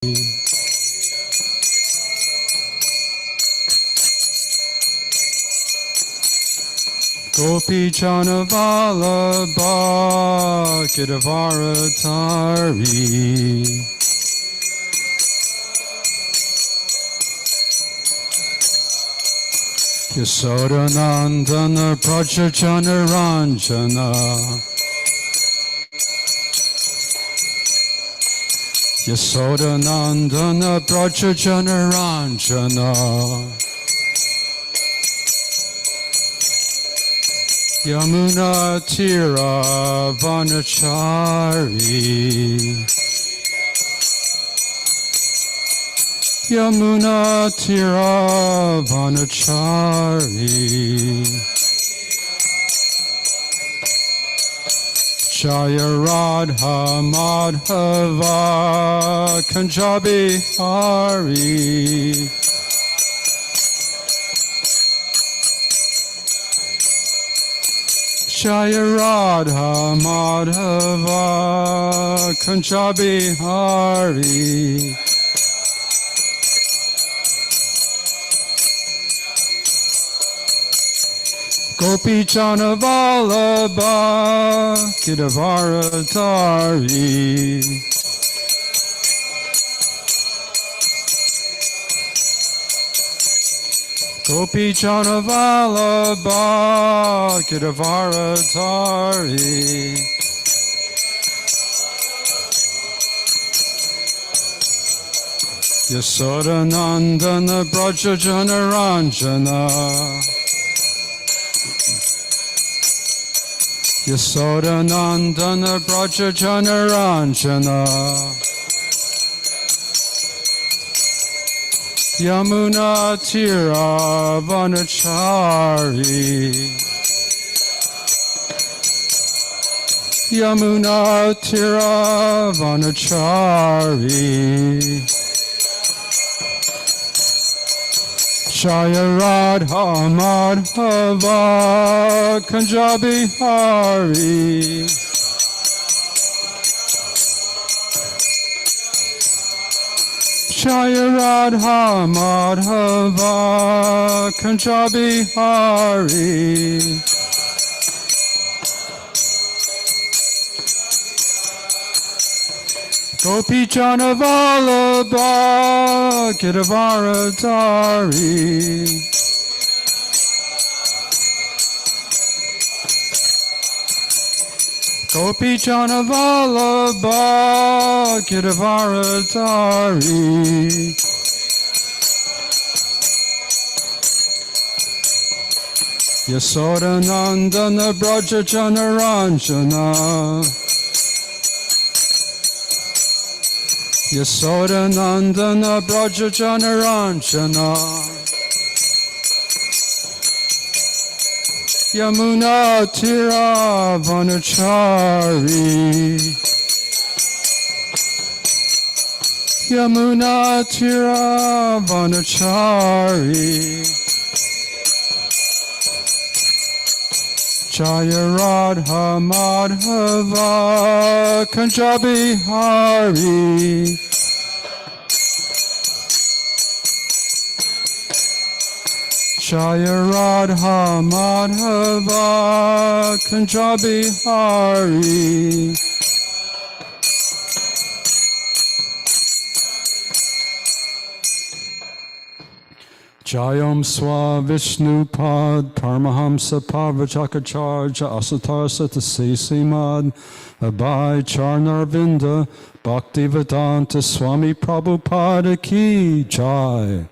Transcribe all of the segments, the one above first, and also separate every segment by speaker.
Speaker 1: Gopi Jana Vallabha Gidavaratari Yasodanandana Prajajana Ranjana Yasodanandana Prajajana Ranjana Yamuna Tira Vanachari Yamuna Tira Vanachari Jaya Radha Madhava Kanjabi Hari Jaya Radha Madhava Kanjabi Hari Gopi Jana Vallabha Gidavaratari Gopi Jana Vallabha Gidavaratari Yasodanandana Brajajana Ranjana Yasodanandana Brajajana Ranjana Yamuna Tira Vanachari Yamuna Tira Vanachari Jaya Radha Madhava Kanjabi Hari Jaya Radha Madhava Kanjabi Hari Gopi Jana Vallabha Gidavaratari Gopi Jana Vallabha Gidavaratari Yasodanandana Brajajana Ranjana Yasodanandana Brajajana Ranjana Yamuna Tira Vanachari Yamuna Tira Vanachari Jaya Radha Madhava Kanjabi Hari Jaya Radha Madhava Kanjabi Hari Jayam Swa Vishnupad Paramahamsa Parvajakacharja Asatar Satasi Simad Abhay Charnarvinda Bhaktivedanta Swami Prabhupada Ki Jai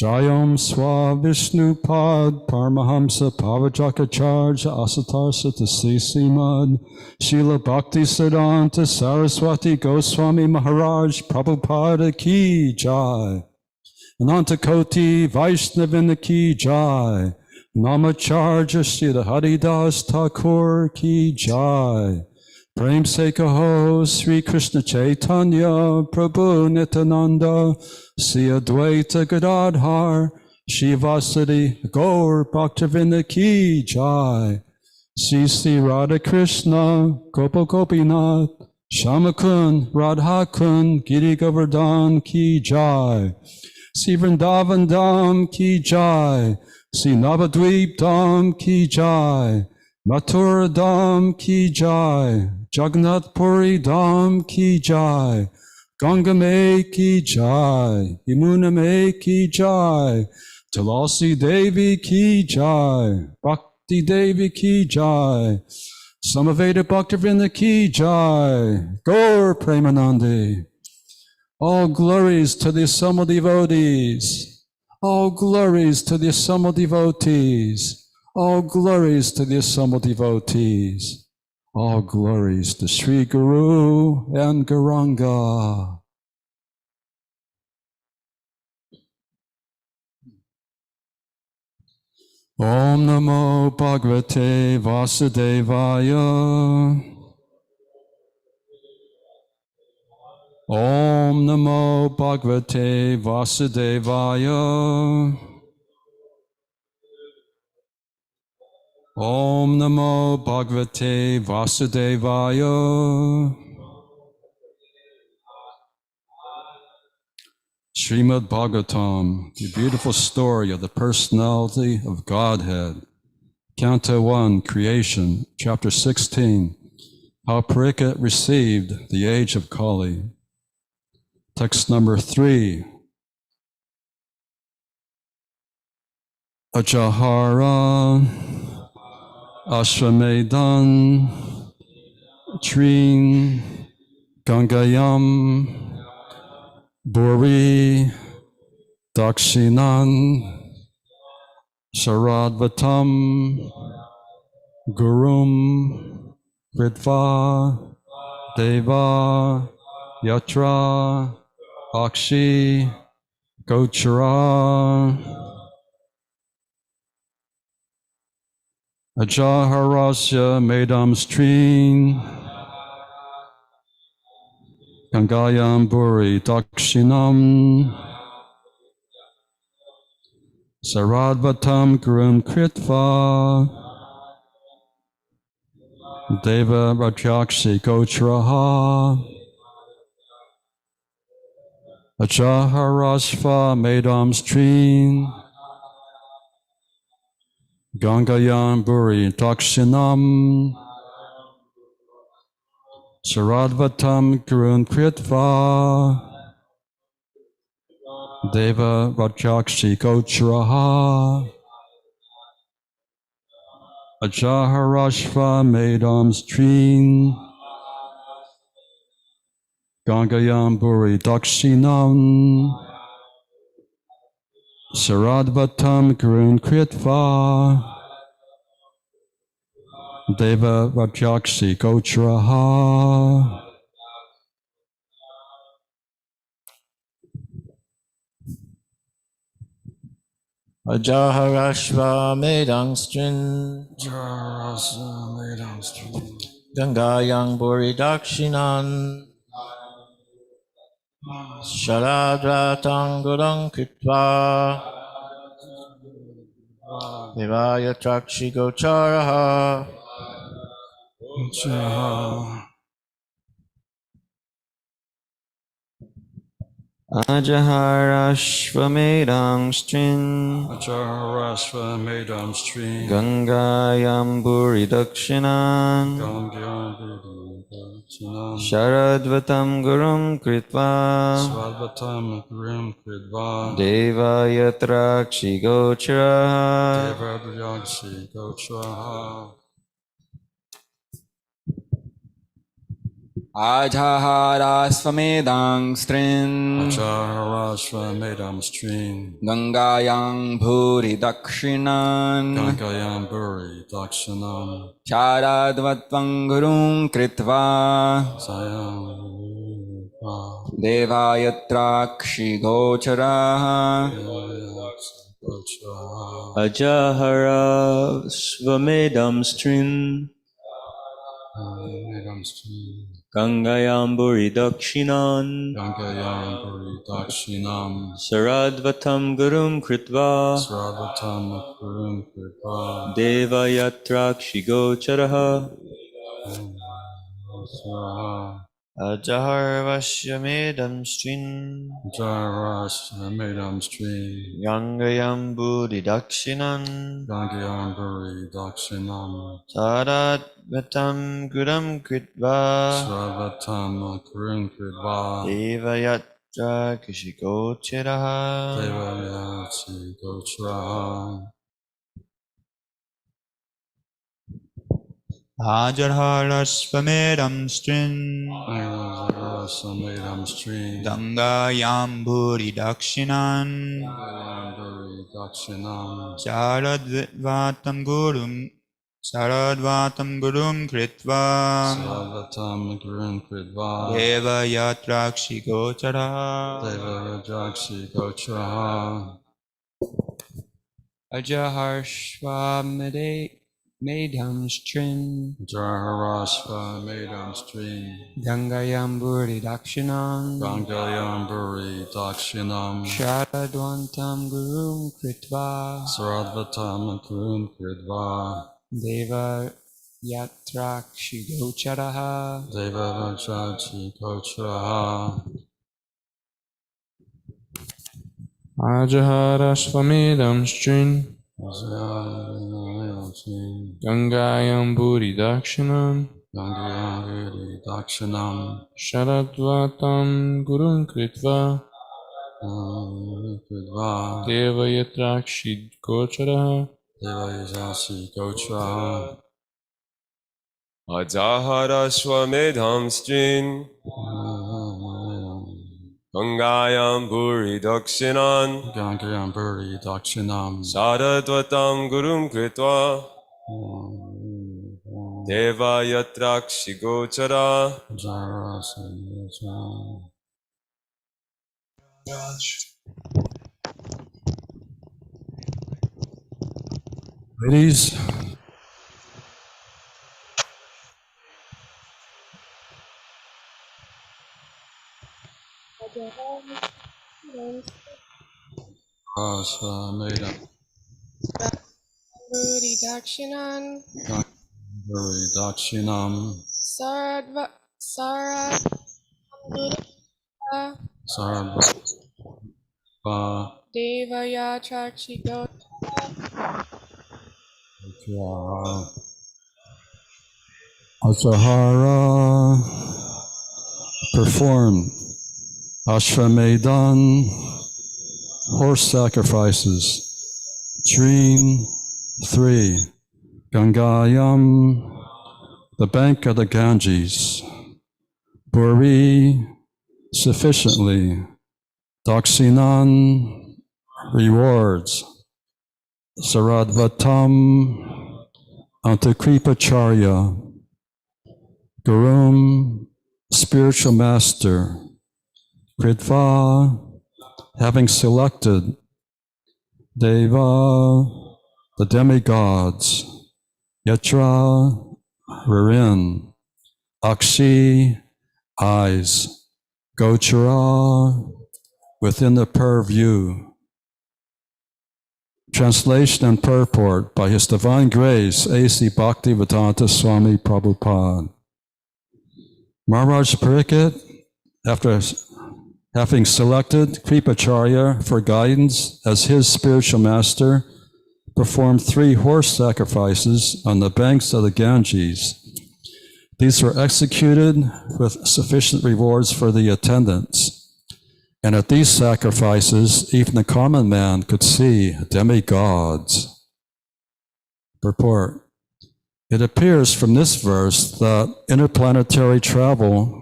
Speaker 1: Jayam Swa Vishnupad Paramahamsa Parvajakacharja Asatar Satasi Simad Srila Bhakti Siddhanta Saraswati Goswami Maharaj Prabhupada Ki Jai Anantakoti Vaishnavina Ki Jai Namacharya Srila Haridas Thakur Ki Jai Prem Se Kaho Sri Krishna Chaitanya Prabhu Nityananda Sri Advaita Gadadhar Shivasati Gaur Bhaktivinoda Ki Jai Sri Sri Radha Krishna Gopal Gopinath Shamakun, Radhakun, Giri Govardhan ki jai. Sri Vrindavan Dham ki jai. Sri Navadvip Dham ki jai. Mathura Dham ki jai. Jagannath Puri Dham ki jai. Ganga Mai ki jai. Yamuna Mai ki jai. Tulasi Devi ki jai. Bhakti Devi ki jai. Samaveda Bhaktivinoda ki jai. Gaur Premanande. All glories to the assembled devotees. All glories to the assembled devotees. All glories to the assembled devotees. All glories to Sri Guru and Gauranga. Om Namo Bhagavate Vasudevaya. Om Namo Bhagavate Vasudevaya. Om Namo Bhagavate Vasudevaya. Srimad Bhagavatam, the beautiful story of the personality of Godhead. Canto 1, Creation, Chapter 16, How Parikshit Received the Age of Kali. Text number 3. Ajahara, Ashvamedan, Treen, Gangayam, Buri, Dakshinan, Sharadvatam, Gurum, Kritva, Deva, Yatra, Akshi, Gochara, Ajaharasya Medam Streen, Gangayam Buri Dakshinam, Saradvatam Gurum Kritva, Deva Rajakshi Gocharaha, Ajaharasva Medam Streen, Gangayam Buri Dakshinam, Saradvatam Gurun Kritva, Deva Rajakshi Gocharaha, Ajaharashva Medam Streen, Gangayam Buri Dakshinam, Saradvatam Gurun Kritva, Deva Rajakshi Gocharaha.
Speaker 2: Ajaharashva Medangstrin, Gangayang Buri Dakshinan, Sharadratang Gurang Kritva, Devaya Trakshi Gocharaha,
Speaker 3: Ajaharashvamedang strin
Speaker 1: Ajaharashva Medam Stream,
Speaker 3: Gangayam Buri Dakshinan Sharadvatam Gurum Kritva
Speaker 1: Swadvatam Grim Kridva,
Speaker 3: Devayatrakshi Gochara
Speaker 1: Deva Rajakshi Gocharaha.
Speaker 4: Ajaharasvamedang strin
Speaker 1: Ajaharashva Medam Stream,
Speaker 4: Gangayang Bhuri Dakshinan
Speaker 1: Gangayam Buri Dakshinam,
Speaker 4: Charadvatvam Gurum Kritva
Speaker 1: Sayam
Speaker 4: Devayatrakshi Gocharaha
Speaker 3: Ajaharashvamedam strin
Speaker 1: Medam Stream,
Speaker 3: Gangayam Buri Dakshinan
Speaker 1: Gangayam Buri Dakshinam,
Speaker 3: Saradvatam Gurum Kritva
Speaker 1: Swadvatam Grim Kridva,
Speaker 3: Devayatrakshi Gocharaha
Speaker 2: Ajaharvasya medam strin
Speaker 1: Jarasmedam Stream,
Speaker 2: Yangayam buddhi dakshinan
Speaker 1: Gangayambari Dakshinam,
Speaker 2: Tadatvatam guram kritva
Speaker 1: Sravatam Kurun Kridva,
Speaker 2: Devayatra kishikochiraha
Speaker 1: Devayati Gochra,
Speaker 5: Ajarharasvamedam strin
Speaker 1: Jarasmedam Stream,
Speaker 5: Gangayam Bhuri Dakshinan
Speaker 1: Gangayambari Dakshinam,
Speaker 5: Saradvatam Gurum Kritva
Speaker 1: Sravatam Kurun Kridva,
Speaker 5: Devayatrakshi Gochara
Speaker 1: Devayati Gochra,
Speaker 6: Ajaharshvamedam strin
Speaker 1: Jarasva Medam Stream,
Speaker 6: Gangayam Bhuri Dakshinam
Speaker 1: Gangayambari Dakshinam,
Speaker 6: Sharadvantam Gurum Kritva
Speaker 1: Saradvatam Kurun Kridva,
Speaker 6: Deva Yatrakshi Gocharaha
Speaker 1: Devavajati Gochra,
Speaker 7: Ajaharashvamedam strin Gangayam Bhuri Dakshinam
Speaker 1: Gangayambari Dakshinam,
Speaker 7: Sharadvatam Gurun Kritva
Speaker 1: Kridva,
Speaker 7: Devayatrakshi Gochara
Speaker 1: Devayajasi Gochra,
Speaker 8: Ajaharashvamedham strin Gangayam Bhuri Dakshinan
Speaker 1: Gangayambari Dakshinam,
Speaker 8: Saradvatam Gurum Kritva Devayatrakshi Gochara
Speaker 1: Ladies, Medam
Speaker 9: Bhuri Dakshinan
Speaker 1: Gangayambari Dakshinam, Saradva
Speaker 9: Devayatrakshi
Speaker 1: Asahara performed Ashvamedan horse sacrifices. Dream 3. Gangayam, the bank of the Ganges. Buri, sufficiently. Dakshinan, rewards. Saradvatam, Antakripacharya. Gurum, spiritual master. Kritva, having selected. Deva, the demigods. Yatra, wherein. Akshi, eyes. Gochara, within the purview. Translation and purport by His Divine Grace, A.C. Bhaktivedanta Swami Prabhupada. Maharaj Pariksit, after having selected Kripacharya for guidance as his spiritual master, performed 3 horse sacrifices on the banks of the Ganges. These were executed with sufficient rewards for the attendants. And at these sacrifices, even the common man could see demigods. Purport. It appears from this verse that interplanetary travel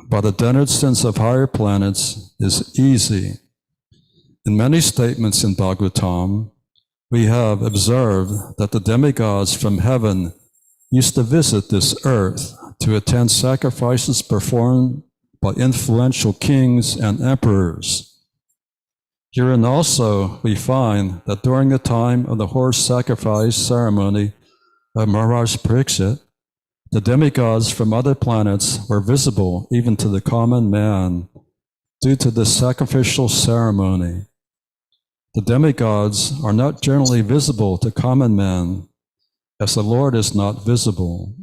Speaker 1: by the denizens of higher planets is easy. In many statements in Bhagavatam, we have observed that the demigods from heaven used to visit this earth to attend sacrifices performed by influential kings and emperors. Herein also we find that during the time of the horse sacrifice ceremony of Maharaj Pariksit, the demigods from other planets were visible even to the common man due to this sacrificial ceremony. The demigods are not generally visible to common men, as the Lord is not visible,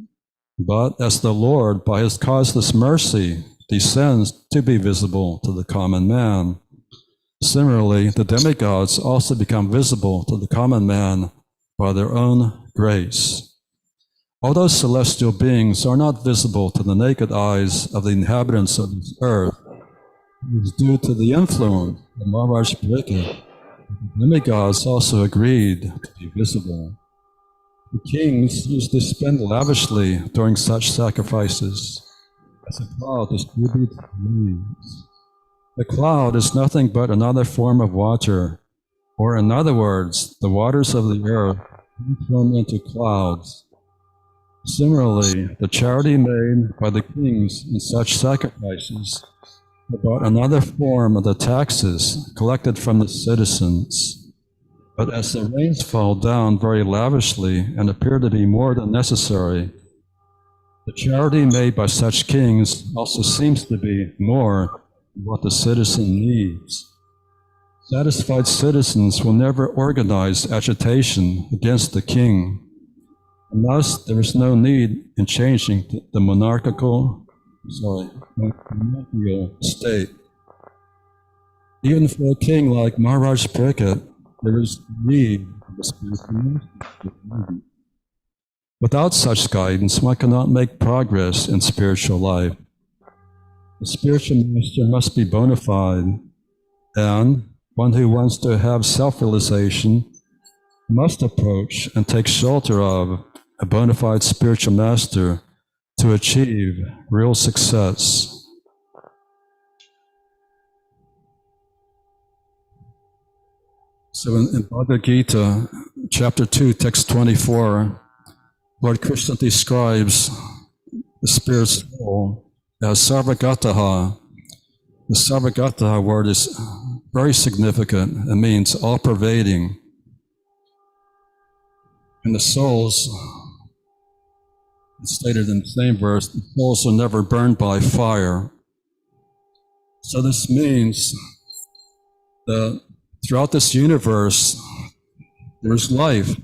Speaker 1: but as the Lord, by His causeless mercy, descends to be visible to the common man. Similarly, the demigods also become visible to the common man by their own grace. Although celestial beings are not visible to the naked eyes of the inhabitants of this earth, it is due to the influence of Maharaj Pariksit. The demigods also agreed to be visible. The kings used to spend lavishly during such sacrifices, as a cloud distributes leaves. The cloud is nothing but another form of water, or in other words, the waters of the earth transform into clouds. Similarly, the charity made by the kings in such sacrifices about another form of the taxes collected from the citizens. But as the rains fall down very lavishly and appear to be more than necessary, the charity made by such kings also seems to be more than what the citizen needs. Satisfied citizens will never organize agitation against the king, and thus there is no need in changing the monarchical state. Even for a king like Maharaj Pariksit, there is need of a spiritual master. Without such guidance, one cannot make progress in spiritual life. The spiritual master must be bona fide, and one who wants to have self-realization must approach and take shelter of a bona fide spiritual master to achieve real success. So in Bhagavad Gita, chapter 2, text 24, Lord Krishna describes the spirit soul as sarvagataha. The sarvagataha word is very significant. It means all-pervading. And the souls, it's stated in the same verse, the souls are never burned by fire. So this means that throughout this universe, there is life.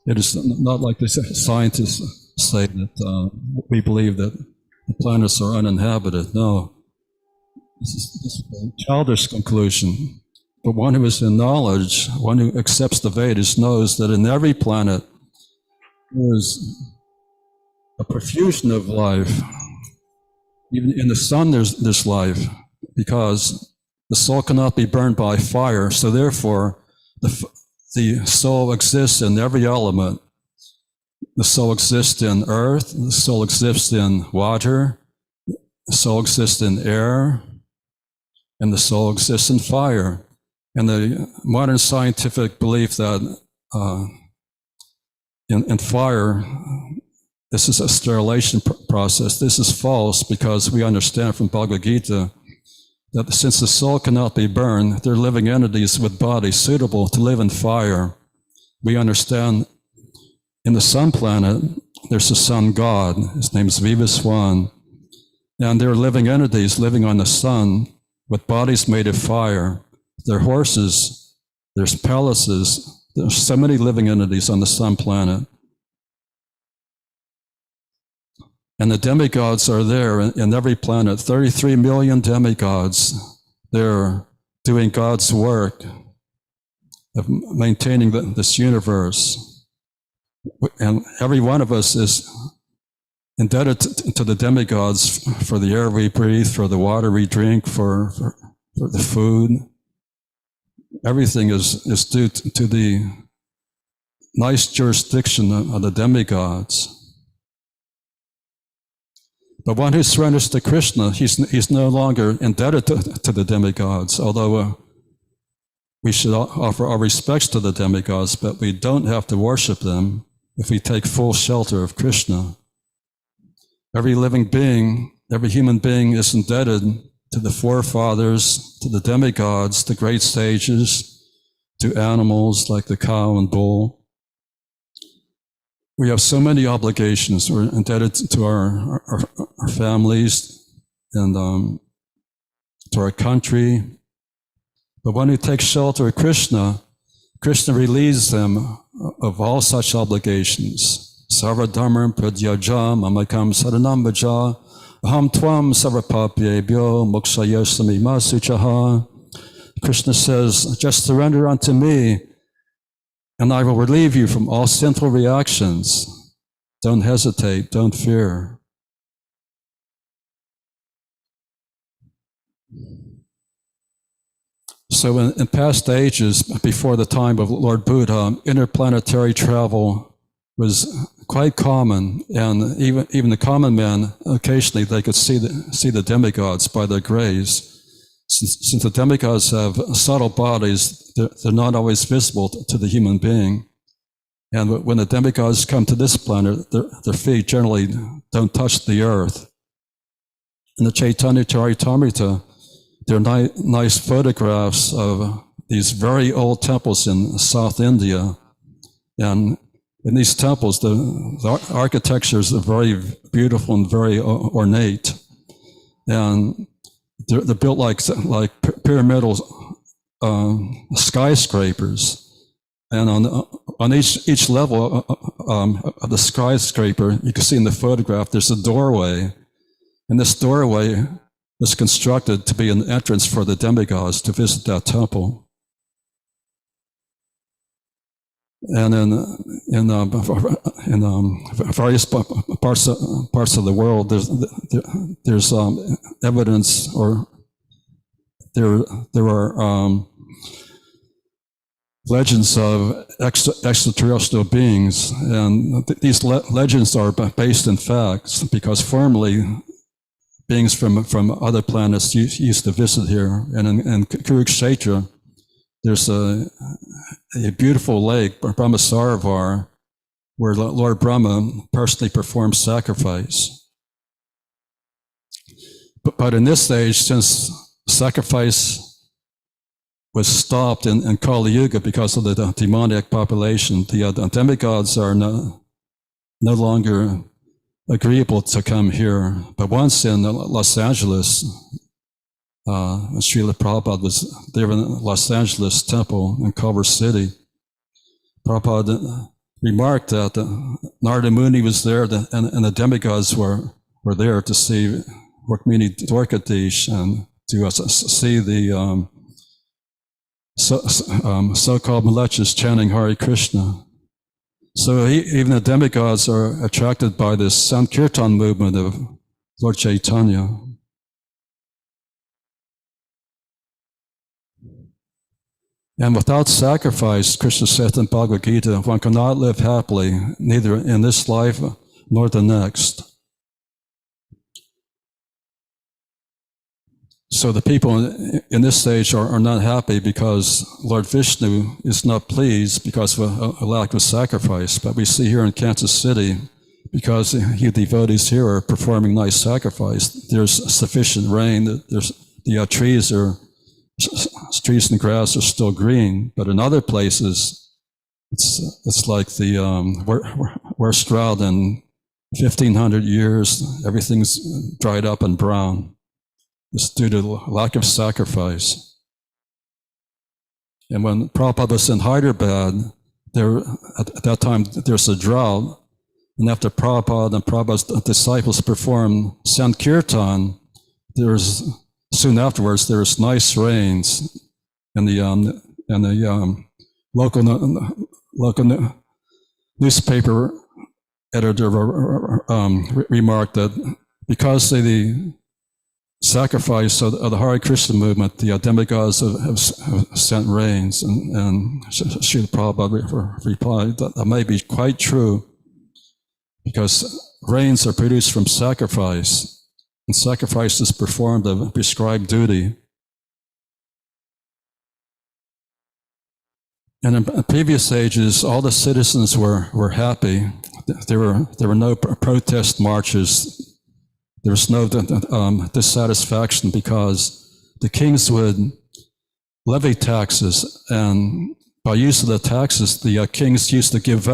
Speaker 1: It is not like the scientists say that we believe that the planets are uninhabited. No, this is a childish conclusion. But one who is in knowledge, one who accepts the Vedas, knows that in every planet there is a profusion of life. Even in the sun there's life, because the soul cannot be burned by fire, so therefore the soul exists in every element. The soul exists in earth, the soul exists in water, the soul exists in air, and the soul exists in fire. And the modern scientific belief that in fire, this is a sterilization process. This is false, because we understand from Bhagavad Gita that since the soul cannot be burned, they're living entities with bodies suitable to live in fire. We understand in the sun planet, there's a sun god. His name is Vivaswan. And they're living entities living on the sun with bodies made of fire. They're horses, there's palaces, there's so many living entities on the sun planet. And the demigods are there in every planet, 33 million demigods. They're doing God's work of maintaining this universe. And every one of us is indebted to the demigods for the air we breathe, for the water we drink, for the food. Everything is due to the nice jurisdiction of the demigods. But one who surrenders to Krishna, he's no longer indebted to the demigods, although we should offer our respects to the demigods, but we don't have to worship them if we take full shelter of Krishna. Every living being, every human being is indebted to the forefathers, to the demigods, to great sages, to animals like the cow and bull. We have so many obligations. We're indebted to our families and to our country. But when we take shelter of Krishna, Krishna relieves them of all such obligations. Sarva dharma pradyajam amakam saranam bhaja Aham tvam sarvapapyebhyo mokshayosami masuchaha. Krishna says, just surrender unto me, and I will relieve you from all sinful reactions. Don't hesitate, don't fear. So in past ages, before the time of Lord Buddha, interplanetary travel was quite common, and even the common man, occasionally they could see the demigods by their graves. Since the demigods have subtle bodies, they're not always visible to the human being. And when the demigods come to this planet, their feet generally don't touch the earth. In the Chaitanya Charitamrita, there are nice photographs of these very old temples in South India. And in these temples, the architectures are very beautiful and very ornate. And they're built like pyramidal skyscrapers. And on each level of the skyscraper, you can see in the photograph, there's a doorway. And this doorway was constructed to be an entrance for the demigods to visit that temple. And in various parts of the world, there's evidence, or there are legends of extraterrestrial beings, and these legends are based in facts, because formerly beings from other planets used to visit here. And in Kurukshetra, there's a beautiful lake, Brahma Sarovar, where Lord Brahma personally performed sacrifice. But in this age, since sacrifice was stopped in Kali Yuga because of the demoniac population, the demigods are no longer agreeable to come here. But once in Los Angeles, Srila Prabhupada was there in the Los Angeles temple in Culver City. Prabhupada remarked that Narada Muni was there, and the demigods were there to see Rukmini Dwarkadish and to see the so-called malechas chanting Hare Krishna. So even the demigods are attracted by this Sankirtan movement of Lord Chaitanya. And without sacrifice, Krishna said in Bhagavad Gita, one cannot live happily, neither in this life nor the next. So the people in this stage are not happy because Lord Vishnu is not pleased because of a lack of sacrifice. But we see here in Kansas City, because the devotees here are performing nice sacrifice, there's sufficient rain, the trees and grass are still green. But in other places, it's like the worst drought in 1,500 years. Everything's dried up and brown. It's due to lack of sacrifice. And when Prabhupada was in Hyderabad, at that time there's a drought, and after Prabhupada and Prabhupada's disciples performed Sankirtan, soon afterwards there's nice rains, and the local newspaper editor remarked that because of the sacrifice of the Hare Krishna movement, the demigods have sent rains, and Srila Prabhupada replied that may be quite true, because rains are produced from sacrifice, and sacrifice is performed of a prescribed duty. And in previous ages, all the citizens were happy. There were no protest marches. There was no dissatisfaction because the kings would levy taxes, and by use of the taxes, the kings used to give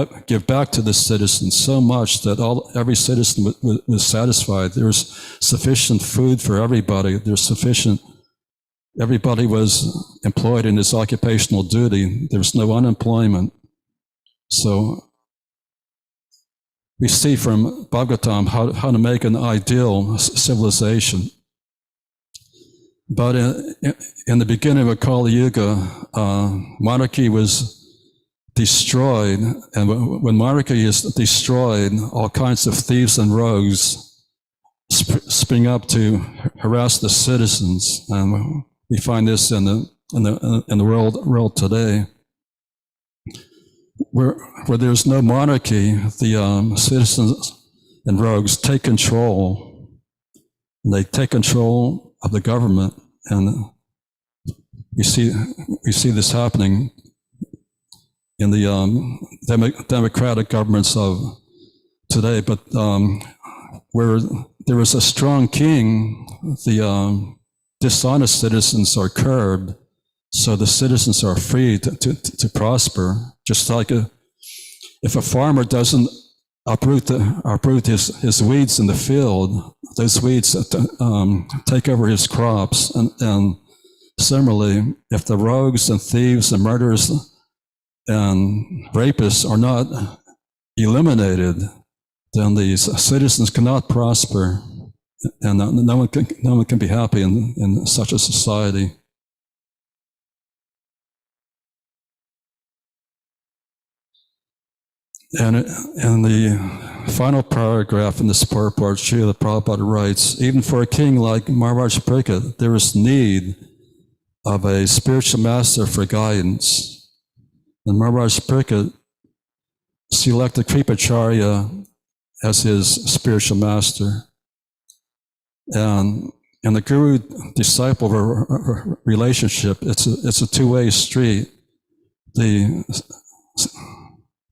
Speaker 1: back to the citizens so much that every citizen was satisfied. There was sufficient food for everybody. Everybody was employed in his occupational duty. There was no unemployment. So we see from Bhagavatam how to make an ideal civilization. But in the beginning of Kali Yuga, monarchy was destroyed, and when monarchy is destroyed, all kinds of thieves and rogues spring up to harass the citizens, and we find this in the world today. Where there's no monarchy, the citizens and rogues take control. They take control of the government, and we see this happening in the democratic governments of today. But where there is a strong king, the dishonest citizens are curbed, so the citizens are free to prosper. Just like if a farmer doesn't uproot his weeds in the field, those weeds take over his crops. And similarly, if the rogues and thieves and murderers and rapists are not eliminated, then these citizens cannot prosper, and no one can be happy in such a society. And in the final paragraph in this purport, Srila Prabhupada writes, even for a king like Maharaj Pariksit, there is need of a spiritual master for guidance. And Maharaj Pariksit selected Kripacharya as his spiritual master. And in the guru-disciple relationship, it's a two-way street. The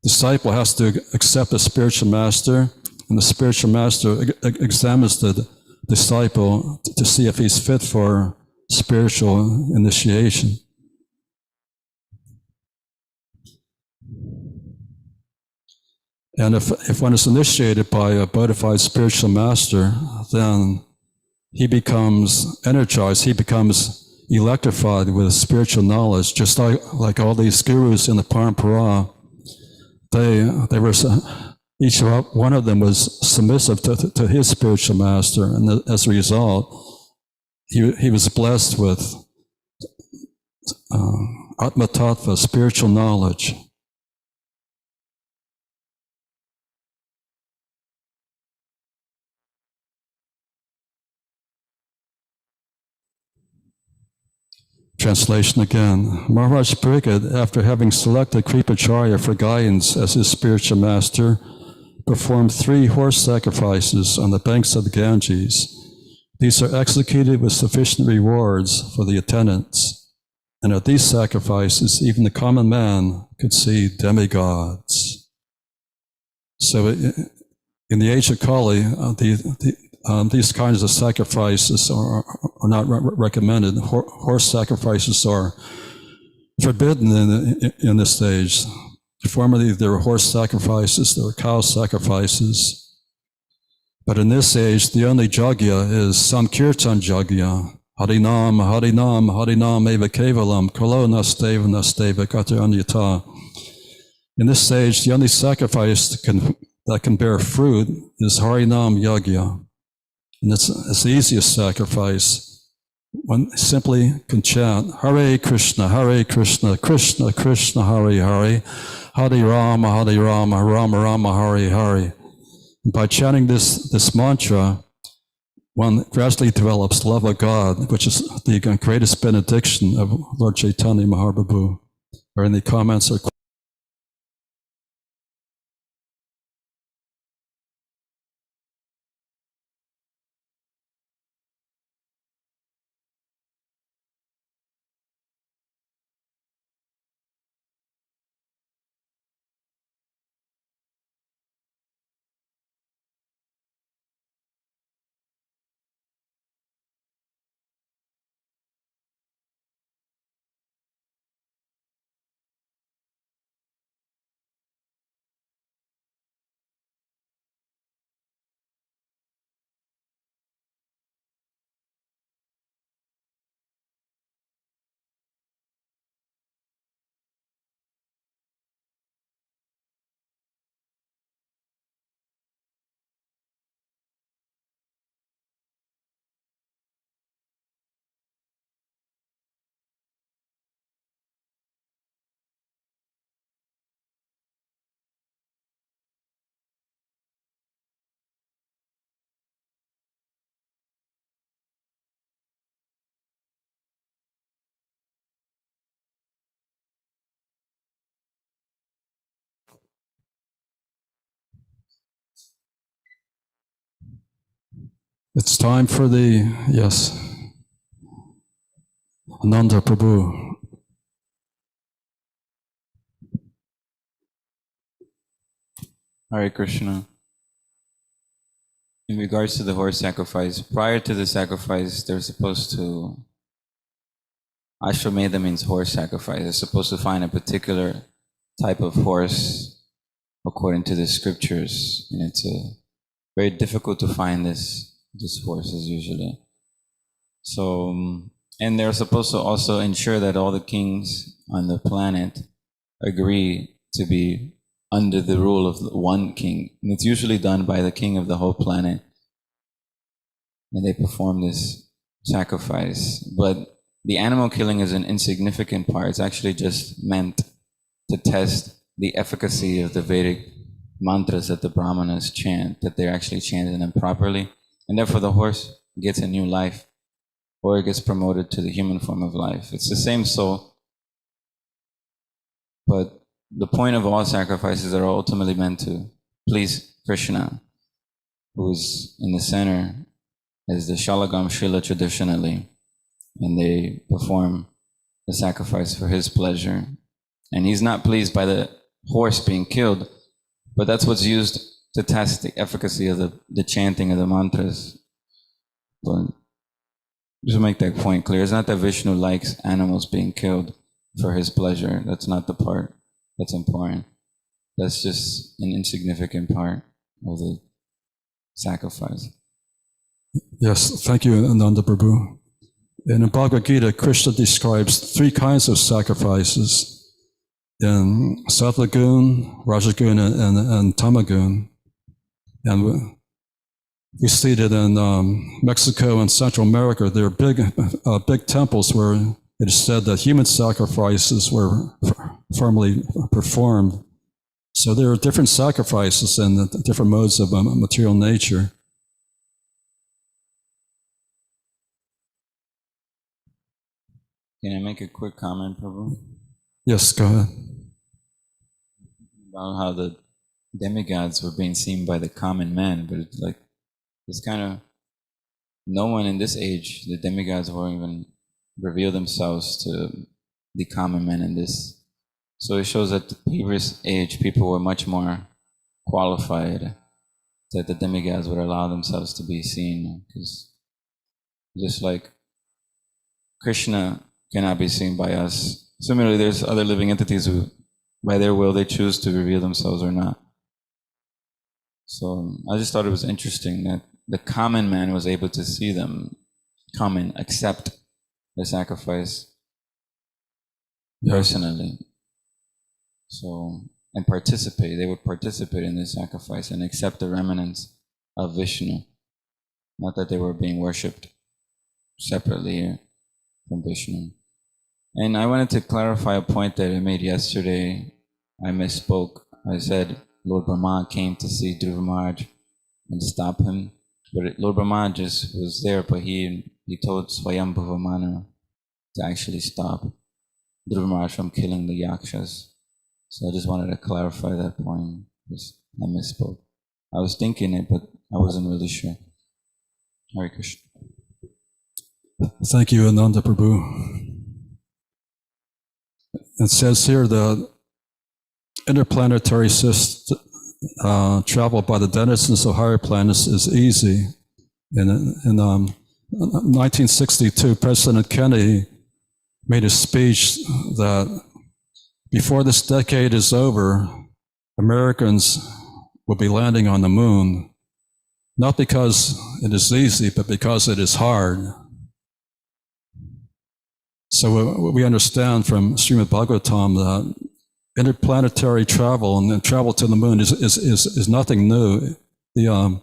Speaker 1: disciple has to accept a spiritual master, and the spiritual master examines the disciple to see if he's fit for spiritual initiation. And if one is initiated by a bona fide spiritual master, then he becomes energized, he becomes electrified with spiritual knowledge, just like all these gurus in the Parampara. They were, each one of them was submissive to his spiritual master, and as a result, he was blessed with Atma Tattva, spiritual knowledge. Translation again. Maharaj Pariksit, after having selected Kripacharya for guidance as his spiritual master, performed 3 horse sacrifices on the banks of the Ganges. These are executed with sufficient rewards for the attendants. And at these sacrifices, even the common man could see demigods. So in the age of Kali, these kinds of sacrifices are not recommended. Horse sacrifices are forbidden in this age. Formerly, there were horse sacrifices, there were cow sacrifices. But in this age, the only jagya is Sankirtan jagya. Harinam, Harinam, Harinam eva kevalam, kalo nasteva nasteva kata anyata. In this stage, the only sacrifice that can bear fruit is Harinam yagya. And it's the easiest sacrifice. One simply can chant, Hare Krishna, Krishna Krishna, Hare Hare, Hare Rama, Rama Rama, Hare Hare. And by chanting this mantra, one gradually develops love of God, which is the greatest benediction of Lord Chaitanya Mahaprabhu. Are any comments or questions? It's time for yes, Ananda Prabhu.
Speaker 4: Hare Krishna. In regards to the horse sacrifice, prior to the sacrifice, they're supposed to, Ashwamedha means horse sacrifice. They're supposed to find a particular type of horse according to the scriptures. And it's very difficult to find this horses usually. So, and they're supposed to also ensure that all the kings on the planet agree to be under the rule of one king. And it's usually done by the king of the whole planet. And they perform this sacrifice. But the animal killing is an insignificant part. It's actually just meant to test the efficacy of the Vedic mantras that the Brahmanas chant, that they're actually chanting them properly. And therefore the horse gets a new life, or it gets promoted to the human form of life. It's the same soul. But the point of all sacrifices are ultimately meant to please Krishna, who's in the center as the Shalagam Srila traditionally, and they perform the sacrifice for his pleasure. And he's not pleased by the horse being killed, but that's what's used to test the efficacy of the chanting of the mantras. But just to make that point clear, it's not that Vishnu likes animals being killed for his pleasure. That's not the part that's important. That's just an insignificant part of the sacrifice.
Speaker 1: Yes, thank you, Ananda Prabhu. In the Bhagavad Gita, Krishna describes 3 kinds of sacrifices in Sattvagun, Rajagun, and Tamagun. And we see that in Mexico and Central America, there are big temples where it is said that human sacrifices were formally performed. So there are different sacrifices and different modes of material nature.
Speaker 4: Can I make a quick comment, Prabhu?
Speaker 1: Yes, go ahead.
Speaker 4: About how the demigods were being seen by the common man, but it's kind of, no one in this age, the demigods won't even reveal themselves to the common man in this. So it shows that the previous age, people were much more qualified that the demigods would allow themselves to be seen. Because just like Krishna cannot be seen by us, similarly, there's other living entities who, by their will, they choose to reveal themselves or not. So I just thought it was interesting that the common man was able to see them come and accept the sacrifice personally. So, and participate. They would participate in the sacrifice and accept the remnants of Vishnu. Not that they were being worshipped separately from Vishnu. And I wanted to clarify a point that I made yesterday. I misspoke. I said Lord Brahma came to see Dhruva Maharaj and stop him. But Lord Brahma just was there, but he told Swayambhuva Manu to actually stop Dhruva Maharaj from killing the Yakshas. So I just wanted to clarify that point, because I misspoke. I was thinking it, but I wasn't really sure. Hare Krishna.
Speaker 1: Thank you, Ananda Prabhu. It says here the interplanetary system, travel by the denizens of higher planets is easy. In 1962, President Kennedy made a speech that before this decade is over, Americans will be landing on the moon, not because it is easy, but because it is hard. So we understand from Srimad Bhagavatam that interplanetary travel and travel to the moon is nothing new. The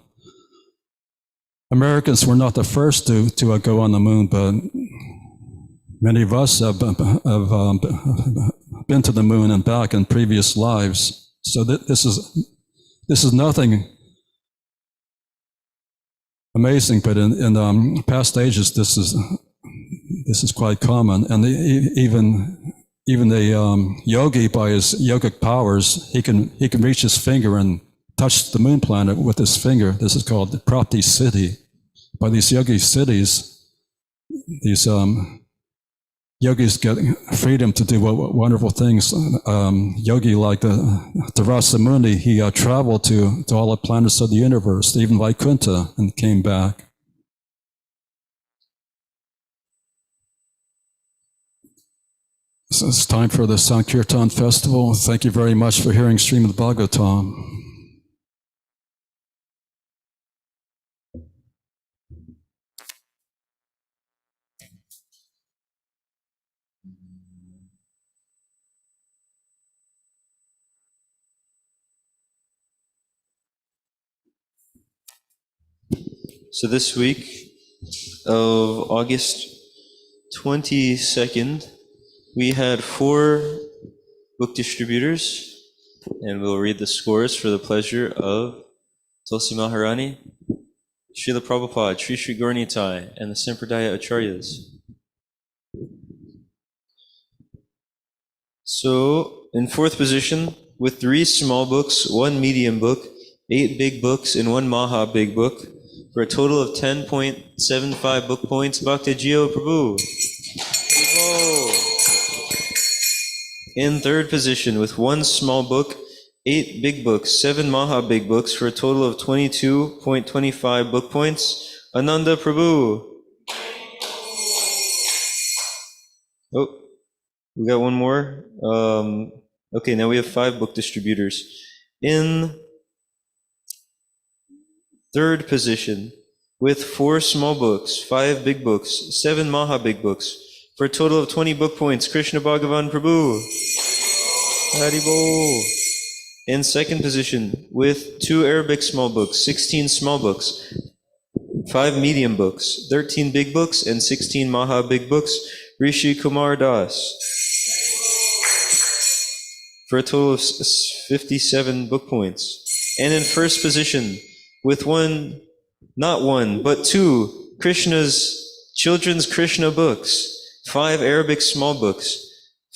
Speaker 1: Americans were not the first to go on the moon, but many of us have been to the moon and back in previous lives. So this is nothing amazing, but in past ages this is quite common. And even the yogi, by his yogic powers, he can reach his finger and touch the moon planet with his finger. This is called Prapti Siddhi. by these yogi cities, these yogis get freedom to do wonderful things. Yogi like the Rasa Muni, he traveled to all the planets of the universe, even Vaikuntha, and came back. So it's time for the Sankirtan Festival. Thank you very much for hearing Srimad Bhagavatam.
Speaker 3: So this week of August 22nd, we had 4 book distributors, and we'll read the scores for the pleasure of Tulsi Maharani, Srila Prabhupada, Sri Sri Gaurnitai, and the Sampradaya Acharyas. So, in 4th position, with 3 small books, 1 medium book, 8 big books, and 1 Maha big book, for a total of 10.75 book points, Bhakti Jio Prabhu. In 3rd position, with 1 small book, 8 big books, 7 Maha big books, for a total of 22.25 book points, Ananda Prabhu. Oh, we got one more. Okay, now we have 5 book distributors. In 3rd position, with 4 small books, 5 big books, 7 Maha big books, for a total of 20 book points, Krishna Bhagavan Prabhu. Haribol. In 2nd position, with 2 Arabic small books, 16 small books, 5 medium books, 13 big books, and 16 Maha big books, Rishi Kumar Das. For a total of 57 book points. And in 1st position, with not one, but 2 children's Krishna books, 5 Arabic small books,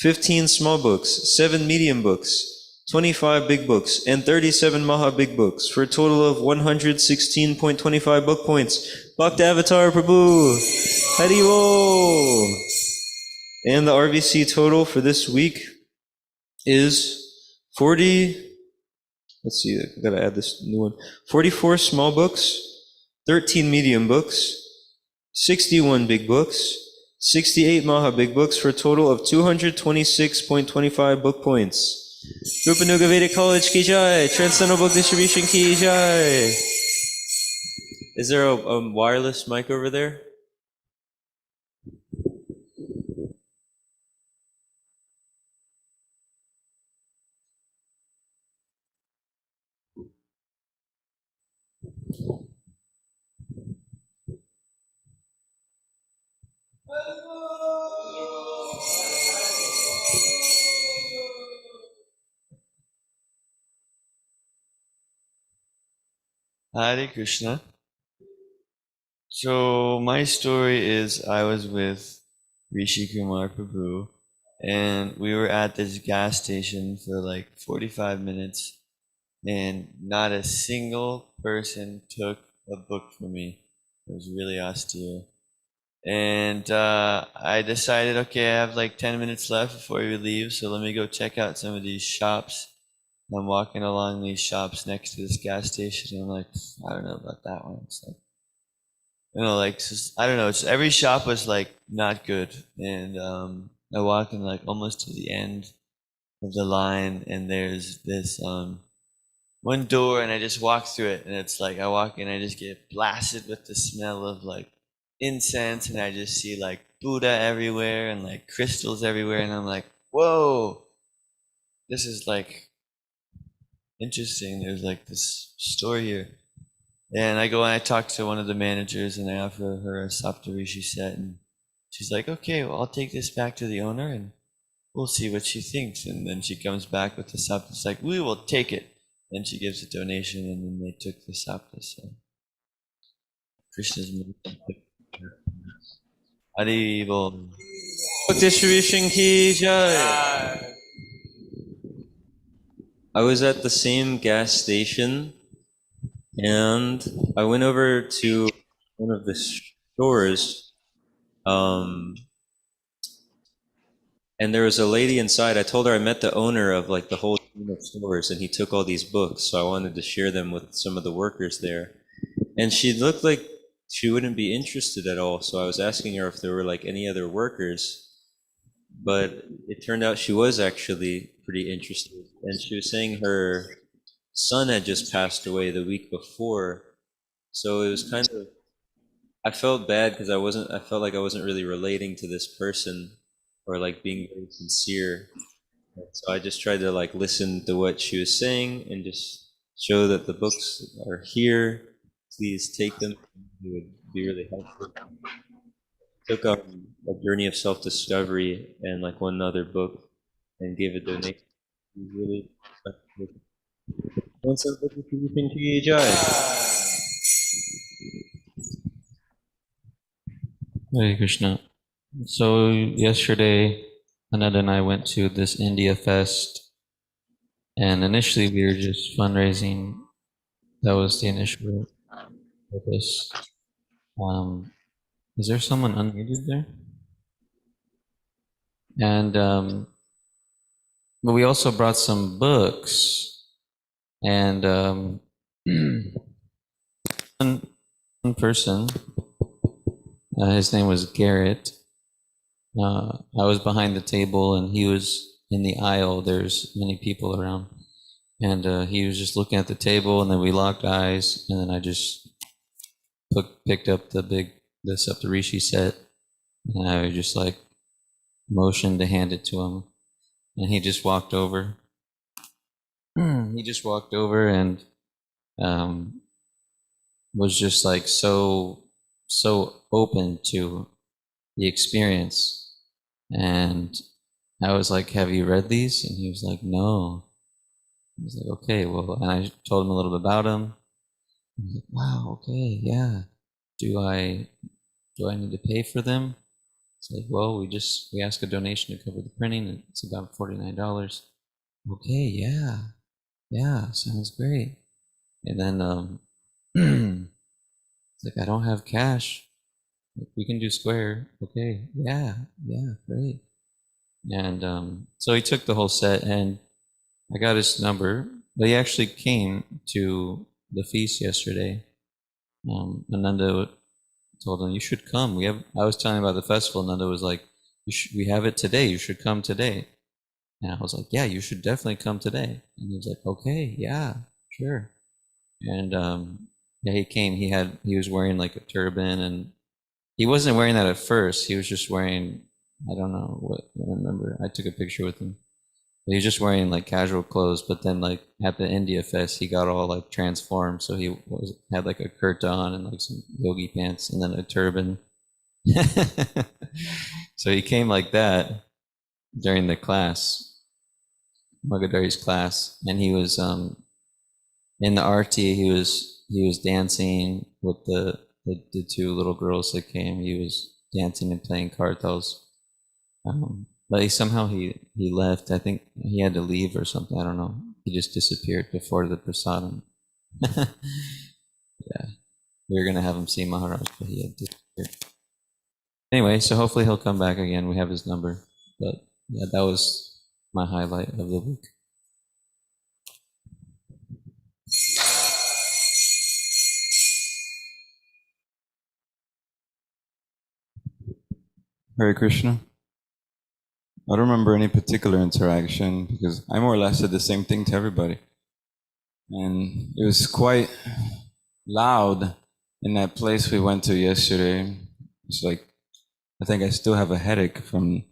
Speaker 3: 15 small books, 7 medium books, 25 big books, and 37 Maha big books, for a total of 116.25 book points. Bhaktavatar Prabhu, Haribo! And the RVC total for this week is 44 small books, 13 medium books, 61 big books, 68 Maha big books, for a total of 226.25 book points. Rupanuga Vedic College Ki Jai, Transcendental Book Distribution Ki Jai. Is there a wireless mic over there?
Speaker 2: Hare Krishna. So my story is I was with Rishi Kumar Prabhu, and we were at this gas station for like 45 minutes, and not a single person took a book from me. It was really austere. And I decided, okay, I have like 10 minutes left before we leave, so let me go check out some of these shops. I'm walking along these shops next to this gas station, and I'm like, I don't know about that one. It's like, I don't know, just every shop was like not good. And I walk in like almost to the end of the line, and there's this one door, and I just walk through it, and it's like I walk in, I just get blasted with the smell of like incense, and I just see like Buddha everywhere and like crystals everywhere, and I'm like, whoa, this is like interesting. There's like this store here. And I go and I talk to one of the managers, and I offer her a Saptarishi set, and she's like, okay, well, I'll take this back to the owner and we'll see what she thinks. And then she comes back with the Sapta. It's like, we will take it. Then she gives a donation, and then they took the Sapta. So Krishna's Haribol.
Speaker 3: Book distribution Ki Jai. I was at the same gas station, and I went over to one of the stores, and there was a lady inside. I told her I met the owner of like the whole chain of stores, and he took all these books, so I wanted to share them with some of the workers there. And she looked like she wouldn't be interested at all, so I was asking her if there were like any other workers, but it turned out she was actually pretty interested, and she was saying her son had just passed away the week before, so it was kind of, I felt bad because I felt like I wasn't really relating to this person or like being very sincere. So I just tried to like listen to what she was saying and just show that the books are here. Please take them. It would be really helpful. Took a journey of self-discovery and like one other book and gave a donation. It was really
Speaker 10: Hare Krishna. So yesterday, Ananda and I went to this India Fest, and initially we were just fundraising. That was the initial purpose. Is there someone unmuted there? And but we also brought some books, and one person, his name was Garrett. I was behind the table and he was in the aisle. There's many people around, and he was just looking at the table, and then we locked eyes, and then I just picked up the Saptarishi set, and I just like motioned to hand it to him, and he just walked over. He just walked over and was just like so open to the experience. And I was like, "Have you read these?" And he was like, "No." I was like, "Okay, well," and I told him a little bit about him. He was like, "Wow, okay, yeah. Do I need to pay for them?" It's like, "Well, we ask a donation to cover the printing, and it's about $49. Okay, yeah, sounds great. And then it's like, "I don't have cash. We can do Square." Okay, yeah, great. And so he took the whole set, and I got his number, but he actually came to the feast yesterday. Ananda told him, "You should come. I was telling him about the festival. Ananda was like, we have it today. You should come today." And I was like, "Yeah, you should definitely come today." And he was like, "Okay, yeah, sure." And yeah, he came. He was wearing like a turban, and he wasn't wearing that at first. He was just wearing, I don't know what, I don't remember. I took a picture with him. But he was just wearing like casual clothes, but then like at the India Fest, he got all like transformed. So he had like a kurta on and like some yogi pants and then a turban. So he came like that during the class, Magadari's class, and he was in the arti. He was dancing with the two little girls that came. He was dancing and playing kartals. But he left. I think he had to leave or something. I don't know. He just disappeared before the prasadam. Yeah, we were gonna have him see Maharaj, but he had disappeared. Anyway, so hopefully he'll come back again. We have his number. But yeah, that was my highlight of the week.
Speaker 4: Hare Krishna. I don't remember any particular interaction because I more or less said the same thing to everybody. And it was quite loud in that place we went to yesterday. It's like, I think I still have a headache from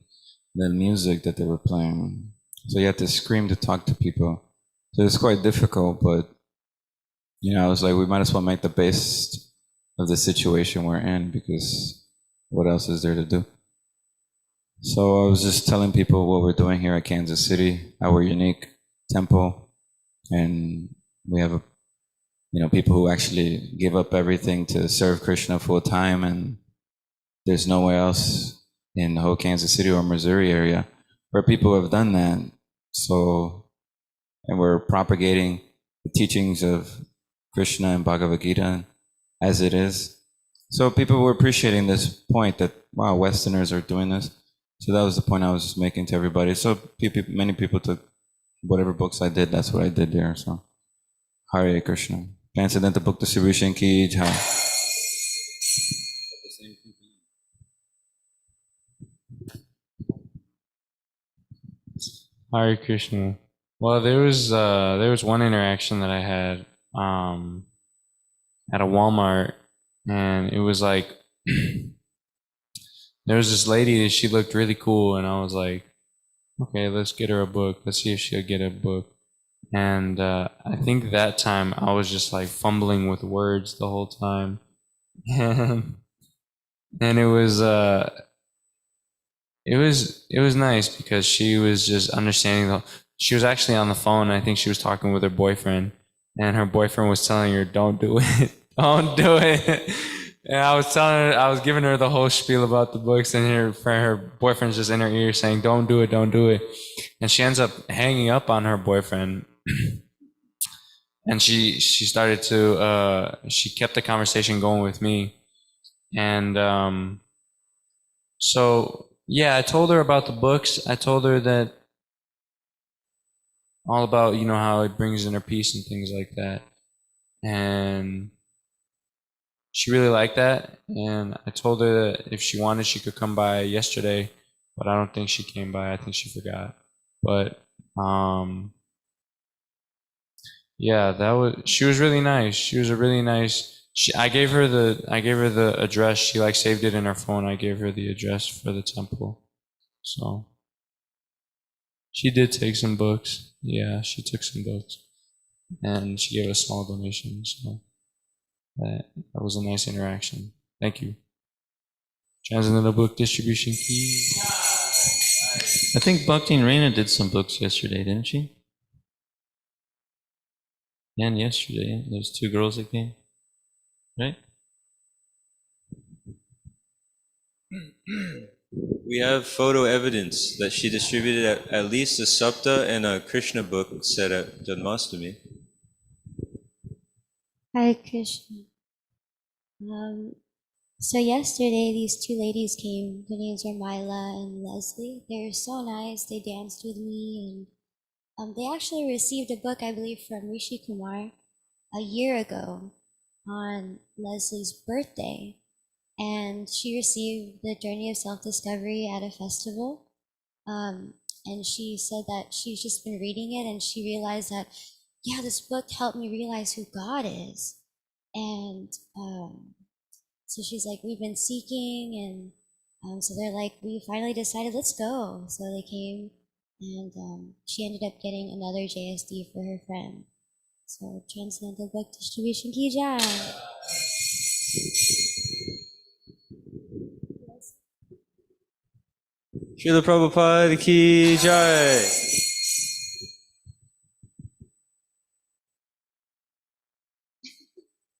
Speaker 4: the music that they were playing. So you had to scream to talk to people. So it's quite difficult, but I was like, we might as well make the best of the situation we're in because what else is there to do? So I was just telling people what we're doing here at Kansas City, our unique temple, and we have people who actually give up everything to serve Krishna full time, and there's nowhere else in the whole Kansas City or Missouri area where people have done that. So, and we're propagating the teachings of Krishna and Bhagavad Gita as it is, So people were appreciating this point that, wow, Westerners are doing this. So that was the point I was just making to everybody. So many people took whatever books I did, that's what I did there. So Hare Krishna. Transcendental Book Distribution Ki Jai.
Speaker 7: Hare Krishna. Well, there was one interaction that I had at a Walmart, and it was like there was this lady. She looked really cool, and I was like, okay, let's get her a book. Let's see if she'll get a book. And I think that time I was just like fumbling with words the whole time, and it was nice because she was just understanding she was actually on the phone. I think she was talking with her boyfriend, and her boyfriend was telling her, "Don't do it, don't do it." And I was giving her the whole spiel about the books, and her boyfriend's just in her ear saying, "Don't do it, don't do it." And she ends up hanging up on her boyfriend, and she started to she kept the conversation going with me, and so yeah, I told her about the books. I told her that all about, how it brings inner peace and things like that. And she really liked that. And I told her that if she wanted, she could come by yesterday, but I don't think she came by. I think she forgot. But yeah, she was really nice. She was a really nice. I gave her the address. She like saved it in her phone. I gave her the address for the temple. So she did take some books. Yeah, she took some books, and she gave a small donation. So that was a nice interaction. Thank you. Transcendental Book Distribution Key.
Speaker 10: I think Bhakti and Reina did some books yesterday, didn't she? And yesterday, there's 2 girls that came, right?
Speaker 3: We have photo evidence that she distributed at least a Sapta and a Krishna book set at Janmashtami.
Speaker 11: Hare Krishna. So yesterday, these 2 ladies came. Their names are Mila and Leslie. They're so nice. They danced with me, and they actually received a book, I believe, from Rishi Kumar a year ago on Leslie's birthday. And she received the Journey of Self-Discovery at a festival. And she said that she's just been reading it, and she realized that, yeah, this book helped me realize who God is. And so she's like, we've been seeking, and so they're like, we finally decided, let's go. So they came, and she ended up getting another JSD for her friend. So Transcendental Book Distribution Ki Jai.
Speaker 3: Srila Prabhupada Ki Jai.